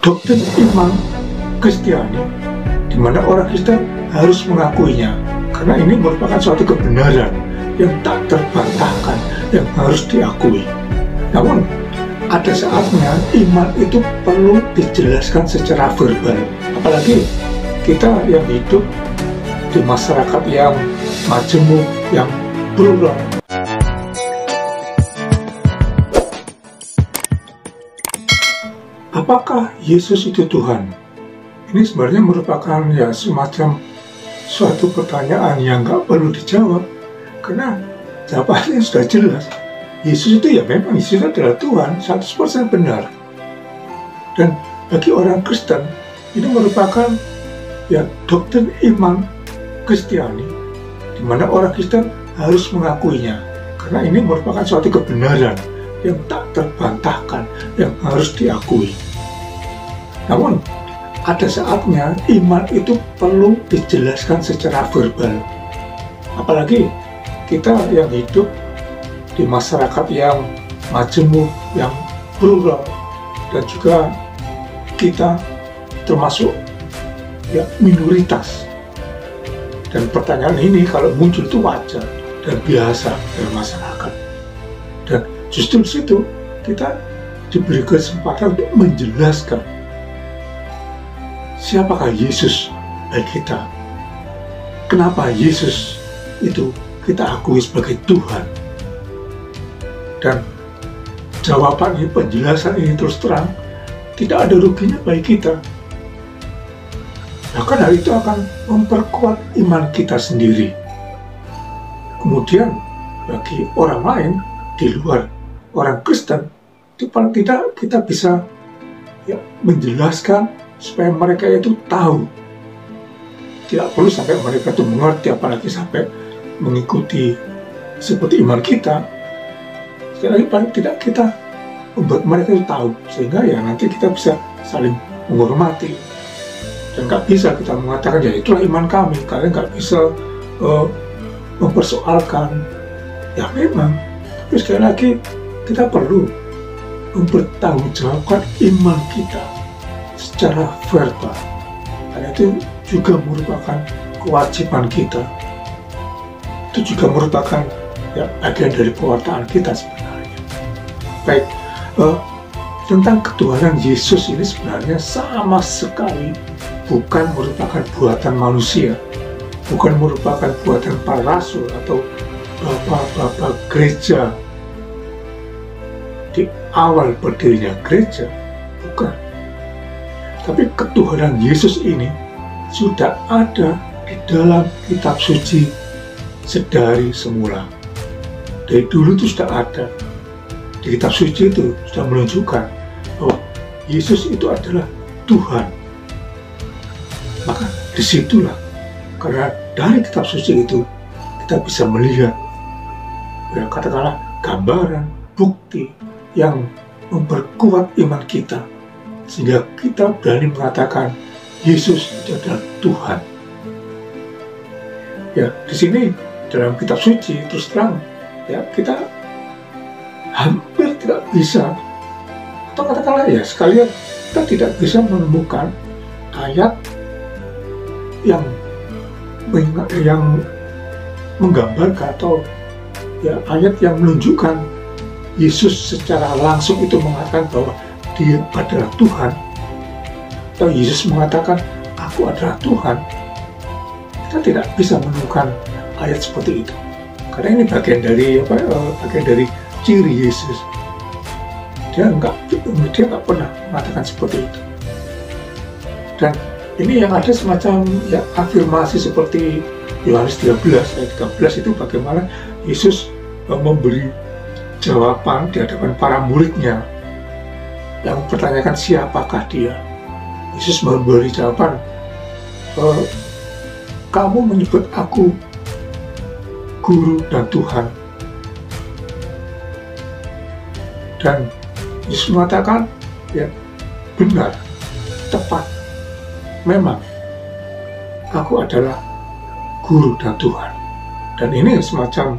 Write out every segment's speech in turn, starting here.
doktrin iman Kristiani, di mana orang Kristen harus mengakuinya, karena ini merupakan suatu kebenaran yang tak terbantahkan, yang harus diakui. Namun, ada saatnya iman itu perlu dijelaskan secara verbal, apalagi kita yang hidup di masyarakat yang majemuk, yang plural. Apakah Yesus itu Tuhan? Ini sebenarnya merupakan semacam suatu pertanyaan yang nggak perlu dijawab, karena jawabannya sudah jelas. Yesus itu memang Yesus adalah Tuhan, 100% benar. Dan bagi orang Kristen, ini merupakan doktrin iman Kristiani, di mana orang Kristen harus mengakuinya, karena ini merupakan suatu kebenaran yang tak terbantahkan, yang harus diakui. Namun, ada saatnya iman itu perlu dijelaskan secara verbal, apalagi kita yang hidup di masyarakat yang majemuk, yang plural, dan juga kita termasuk minoritas. Dan pertanyaan ini kalau muncul itu wajar dan biasa dalam masyarakat. Dan justru di situ kita diberi kesempatan untuk menjelaskan siapakah Yesus bagi kita. Kenapa Yesus itu kita akui sebagai Tuhan. Dan jawaban ini, penjelasan ini terus terang, tidak ada ruginya bagi kita. Bahkan hal itu akan memperkuat iman kita sendiri. Kemudian bagi orang lain di luar orang Kristen, itu paling tidak kita bisa menjelaskan supaya mereka itu tahu. Tidak perlu sampai mereka itu mengerti, apalagi sampai mengikuti seperti iman kita. Sekali lagi paling tidak kita membuat mereka itu tahu, sehingga nanti kita bisa saling menghormati. Dan nggak bisa kita mengatakan itulah iman kami, kalian nggak bisa mempersoalkan. Memang, tapi sekali lagi kita perlu mempertanggungjawabkan iman kita secara verbal, karena itu juga merupakan kewajiban kita. Itu juga merupakan bagian dari pewartaan kita sebenarnya. Baik, tentang ketuhanan Yesus ini sebenarnya sama sekali bukan merupakan buatan manusia, bukan merupakan buatan para rasul atau bapak-bapak gereja di awal berdirinya gereja, bukan. Tapi ketuhanan Yesus ini sudah ada di dalam kitab suci sedari semula. Dari dulu itu sudah ada. Di kitab suci itu sudah menunjukkan bahwa Yesus itu adalah Tuhan. Maka disitulah, karena dari kitab suci itu kita bisa melihat katakanlah gambaran, bukti yang memperkuat iman kita, sehingga kita berani mengatakan Yesus itu adalah Tuhan. Di sini dalam kitab suci terus terang kita hampir tidak bisa, atau katakanlah sekalian kita tidak bisa menemukan ayat yang menggambarkan atau ayat yang menunjukkan Yesus secara langsung itu mengatakan bahwa Dia adalah Tuhan, atau Yesus mengatakan aku adalah Tuhan. Kita tidak bisa menemukan ayat seperti itu, karena ini bagian dari ciri Yesus. Dia nggak pernah mengatakan seperti itu. Dan ini yang ada semacam afirmasi seperti Yohanes 13 ayat 13 itu, bagaimana Yesus memberi jawaban di hadapan para muridnya yang mempertanyakan siapakah Dia. Yesus memberi jawaban, kamu menyebut aku Guru dan Tuhan. Dan Yesus mengatakan, benar, tepat, memang aku adalah Guru dan Tuhan. Dan ini semacam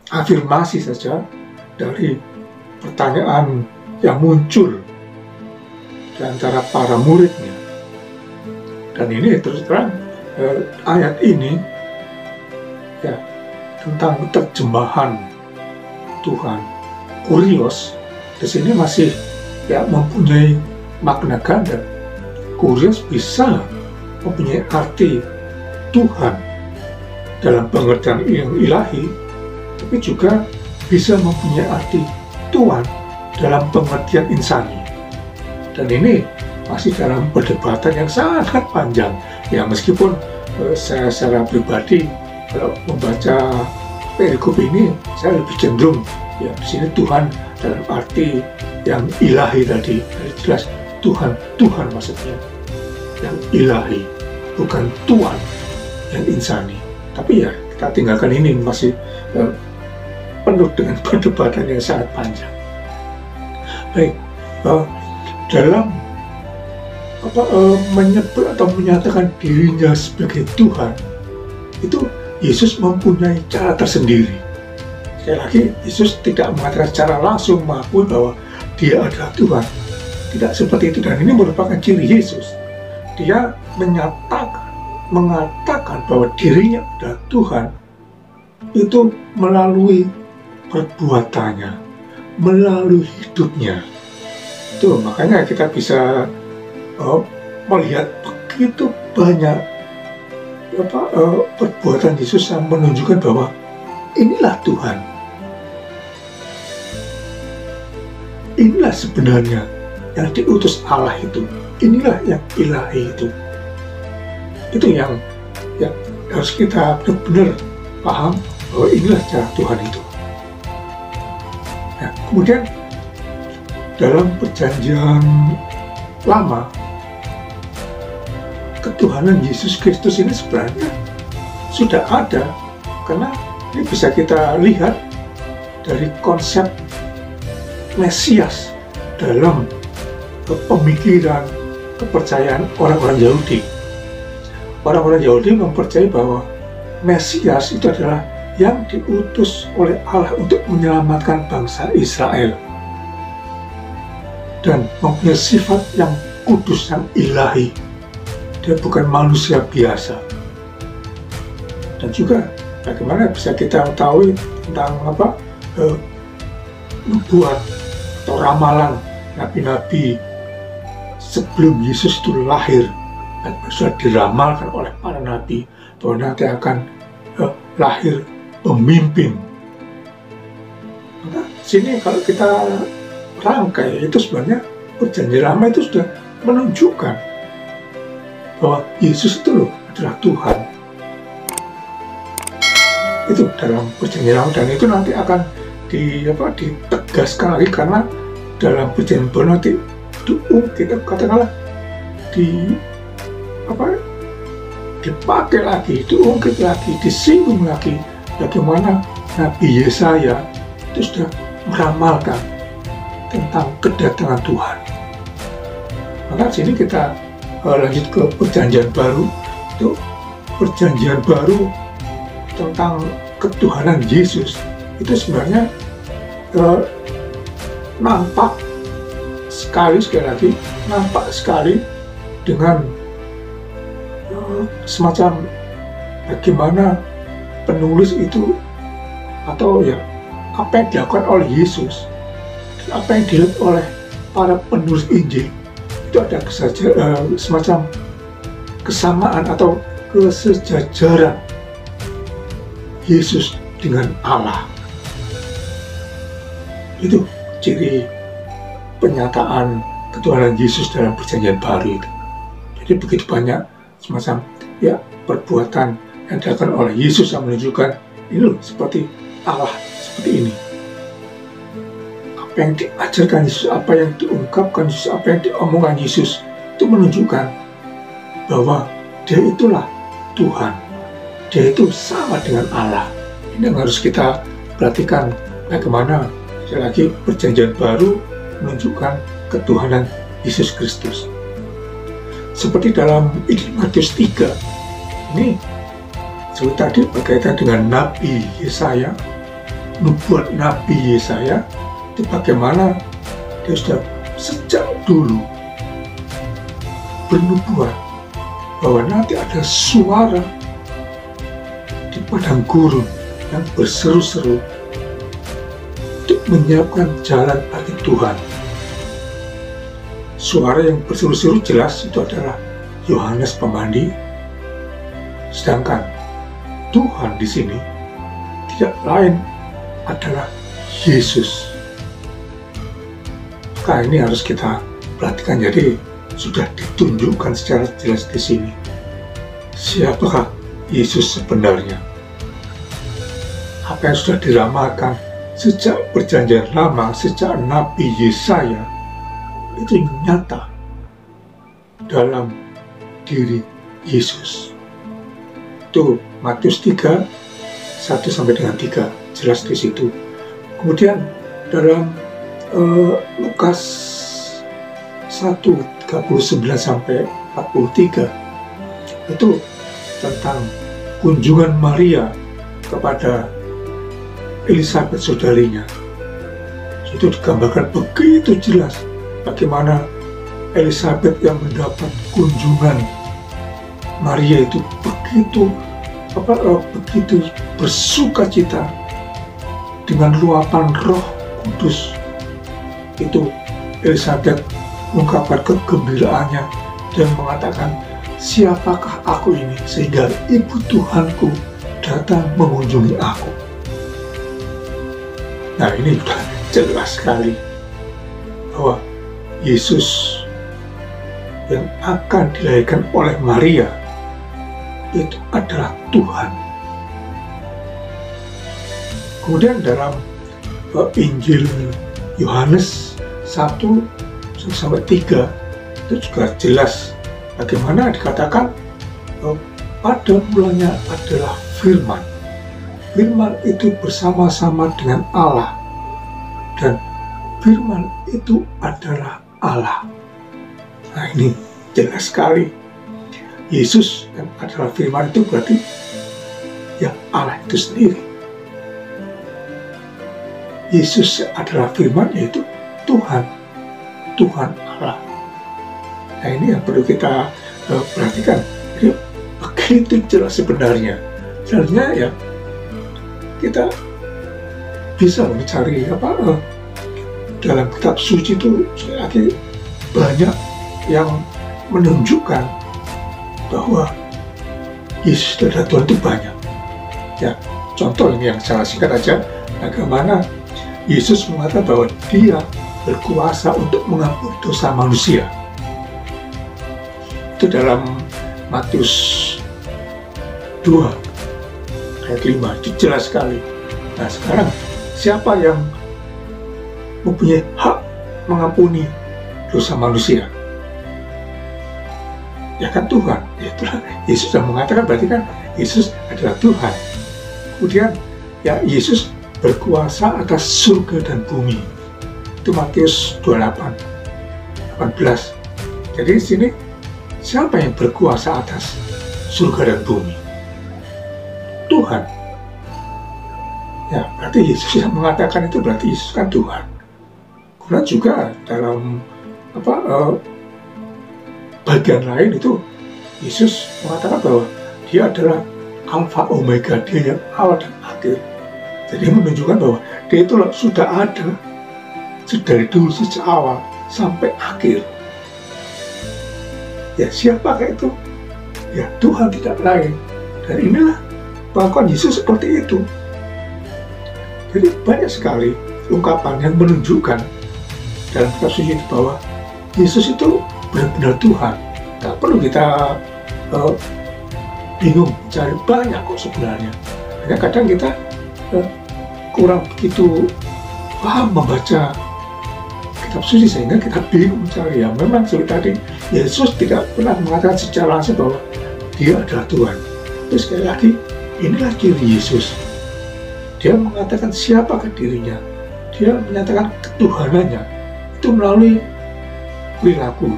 afirmasi saja dari pertanyaan yang muncul di antara para muridnya. Dan ini terus terang ayat ini ya tentang terjemahan Tuhan kurios di sini masih ya mempunyai makna ganda. Kurios bisa mempunyai arti Tuhan dalam pengertian yang ilahi, tapi juga bisa mempunyai arti Tuhan dalam pengertian insani. Dan ini masih dalam perdebatan yang sangat panjang. Ya meskipun saya secara pribadi kalau membaca perikop ini saya lebih cenderung ya di sini Tuhan dalam arti yang ilahi tadi. Jadi jelas Tuhan maksudnya yang ilahi, bukan Tuhan yang insani. Tapi ya kita tinggalkan, ini masih penuh dengan perdebatan yang sangat panjang. Baik, dalam menyebut atau menyatakan dirinya sebagai Tuhan, itu Yesus mempunyai cara tersendiri. Sekali lagi, Yesus tidak mengatakan secara langsung mengakui bahwa dia adalah Tuhan. Tidak seperti itu, dan ini merupakan ciri Yesus. Dia mengatakan bahwa dirinya adalah Tuhan itu melalui perbuatannya, melalui hidupnya. Itu makanya kita bisa melihat begitu banyak perbuatan Yesus yang menunjukkan bahwa inilah Tuhan. Inilah sebenarnya yang diutus Allah itu. Inilah yang ilahi itu. Itu yang harus kita benar-benar paham bahwa inilah cara Tuhan itu. Nah, kemudian dalam perjanjian lama, ketuhanan Yesus Kristus ini sebenarnya sudah ada, karena ini bisa kita lihat dari konsep Mesias dalam pemikiran, kepercayaan orang-orang Yahudi. Orang-orang Yahudi mempercayai bahwa Mesias itu adalah yang diutus oleh Allah untuk menyelamatkan bangsa Israel dan mempunyai sifat yang kudus, yang ilahi. Dia bukan manusia biasa. Dan juga bagaimana bisa kita tahu tentang nubuat atau ramalan nabi-nabi sebelum Yesus itu lahir, dan sudah diramalkan oleh para nabi bahwa nanti akan lahir pemimpin. Nah, sini kalau kita rangkai, itu sebenarnya perjanjian lama itu sudah menunjukkan bahwa Yesus itu loh adalah Tuhan. Itu dalam perjanjian lama, dan itu nanti akan ditegaskan lagi, karena dalam perjanjian baru nanti kita katakanlah dipakai lagi, diungkit lagi, disinggung lagi bagaimana Nabi Yesaya itu sudah meramalkan tentang kedatangan Tuhan. Maka sini kita lanjut ke perjanjian baru. Itu perjanjian baru tentang ketuhanan Yesus itu sebenarnya nampak sekali lagi nampak sekali dengan semacam bagaimana penulis itu, atau ya apa yang dilakukan oleh Yesus, apa yang dilihat oleh para penulis Injil, itu ada semacam kesamaan atau kesejajaran Yesus dengan Allah. Itu ciri penyataan ketuhanan Yesus dalam perjanjian baru itu. Jadi begitu banyak semacam perbuatan yang dilakukan oleh Yesus yang menunjukkan ini loh seperti Allah, seperti ini. Apa yang diajarkan Yesus, apa yang diungkapkan Yesus, apa yang diomongkan Yesus, itu menunjukkan bahwa dia itulah Tuhan. Dia itu sama dengan Allah. Ini yang harus kita perhatikan, bagaimana sekali lagi perjanjian baru menunjukkan ketuhanan Yesus Kristus. Seperti dalam Injil Matius 3, ini seperti tadi berkaitan dengan Nabi Yesaya, nubuat Nabi Yesaya, itu bagaimana dia sudah sejak dulu bernubuat bahwa nanti ada suara di padang gurun yang berseru-seru untuk menyiapkan jalan bagi Tuhan. Suara yang berseru-seru jelas itu adalah Yohanes Pemandi, sedangkan Tuhan di sini tidak lain adalah Yesus. Maka ini harus kita perhatikan, jadi sudah ditunjukkan secara jelas di sini siapakah Yesus sebenarnya. Apa yang sudah diramalkan sejak perjanjian lama, sejak Nabi Yesaya, itu nyata dalam diri Yesus. Itu Matius 3, 1-3, jelas di situ. Kemudian dalam Lukas 1:39-43 itu tentang kunjungan Maria kepada Elisabet saudarinya. Itu digambarkan begitu jelas bagaimana Elisabet yang mendapat kunjungan Maria itu begitu bersukacita dengan luapan Roh Kudus. Itu Elisabet mengungkapkan kegembiraannya dan mengatakan, siapakah aku ini sehingga ibu Tuhanku datang mengunjungi aku. Nah, ini sudah jelas sekali bahwa Yesus yang akan dilahirkan oleh Maria itu adalah Tuhan. Kemudian dalam Injil Yohanes 1-3 itu juga jelas bagaimana dikatakan pada mulanya adalah Firman. Firman itu bersama-sama dengan Allah, dan Firman itu adalah Allah. Nah, ini jelas sekali. Yesus yang adalah Firman itu berarti ya Allah itu sendiri. Yesus adalah Firman, yaitu Tuhan Allah. Nah, ini yang perlu kita perhatikan. Jadi begitu jelas sebenarnya. Sebenarnya ya kita bisa mencari dalam kitab suci itu lagi banyak yang menunjukkan bahwa Yesus adalah Tuhan itu banyak. Ya, contoh ini yang saya singkat aja, bagaimana Yesus mengatakan bahwa Dia berkuasa untuk mengampuni dosa manusia. Itu dalam Matius 2 ayat 5, itu jelas sekali. Nah, sekarang siapa yang mempunyai hak mengampuni dosa manusia? Ya kan Tuhan. Itulah Yesus yang mengatakan, berarti kan Yesus adalah Tuhan. Kemudian ya Yesus berkuasa atas surga dan bumi. Itu Matius 28:18. Jadi di sini siapa yang berkuasa atas surga dan bumi? Tuhan. Ya, berarti Yesus yang mengatakan itu berarti Yesus kan Tuhan. Kemudian juga dalam bagian lain itu Yesus mengatakan bahwa Dia adalah Alfa Omega, Dia yang awal dan akhir. Jadi menunjukkan bahwa Dia itu sudah ada dari dulu, sejak awal sampai akhir. Ya, siapakah itu? Ya, Tuhan, tidak lain. Dan inilah pengakuan Yesus seperti itu. Jadi banyak sekali ungkapan yang menunjukkan dalam kitab suci itu bahwa Yesus itu benar-benar Tuhan. Tak perlu kita bingung cari, banyak kok sebenarnya. Hanya kadang kita kurang begitu paham membaca kitab suci sehingga kita bingung mencari. Ya memang seperti tadi, Yesus tidak pernah mengatakan secara langsung bahwa Dia adalah Tuhan. Terus sekali lagi, inilah ciri Yesus. Dia mengatakan siapakah dirinya. Dia menyatakan ketuhanannya itu melalui perilaku,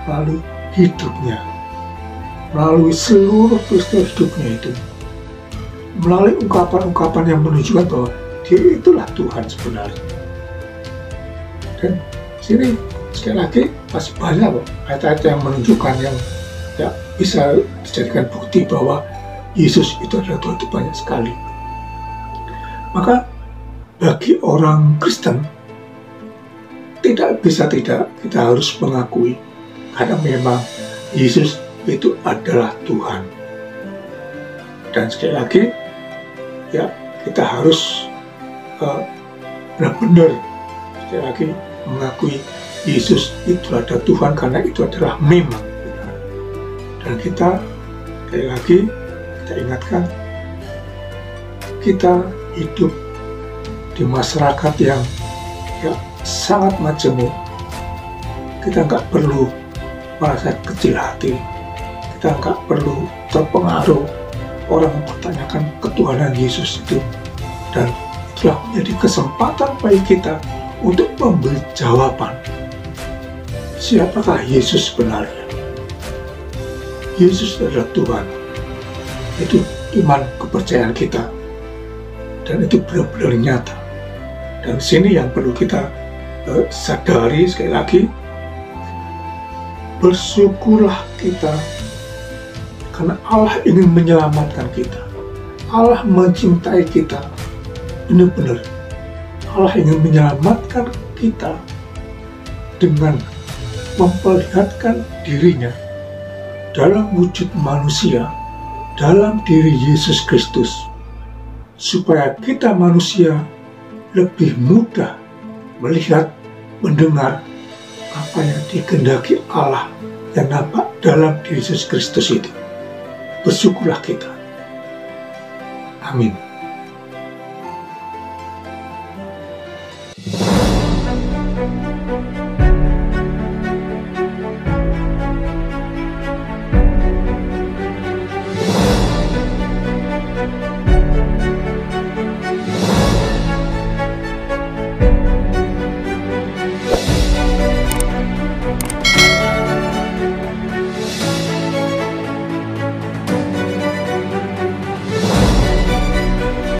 melalui hidupnya, melalui seluruh peristiwa hidupnya itu, melalui ungkapan-ungkapan yang menunjukkan bahwa Dia itulah Tuhan sebenarnya. Dan sini Sekali lagi, masih banyak loh ayat-ayat yang menunjukkan, yang ya, bisa dijadikan bukti bahwa Yesus itu adalah Tuhan, itu banyak sekali. Maka bagi orang Kristen, tidak bisa tidak, kita harus mengakui, karena memang Yesus itu adalah Tuhan. Dan sekali lagi, ya, kita harus benar-benar sekali lagi mengakui Yesus itu adalah Tuhan, karena itu adalah memang benar. Dan kita sekali lagi kita ingatkan, kita hidup di masyarakat yang ya sangat majemuk. Kita nggak perlu merasa kecil hati, kita nggak perlu terpengaruh orang mempertanyakan ketuhanan Yesus itu, dan telah menjadi kesempatan bagi kita untuk memberi jawaban. Siapakah Yesus sebenarnya? Yesus adalah Tuhan. Itu iman kepercayaan kita, dan itu benar-benar nyata. Dan sini yang perlu kita sadari sekali lagi, bersyukurlah kita karena Allah ingin menyelamatkan kita. Allah mencintai kita benar-benar. Allah ingin menyelamatkan kita dengan memperlihatkan dirinya dalam wujud manusia, dalam diri Yesus Kristus, supaya kita manusia lebih mudah melihat, mendengar apa yang dikehendaki Allah yang nampak dalam diri Yesus Kristus itu. Bersyukurlah kita. Amin.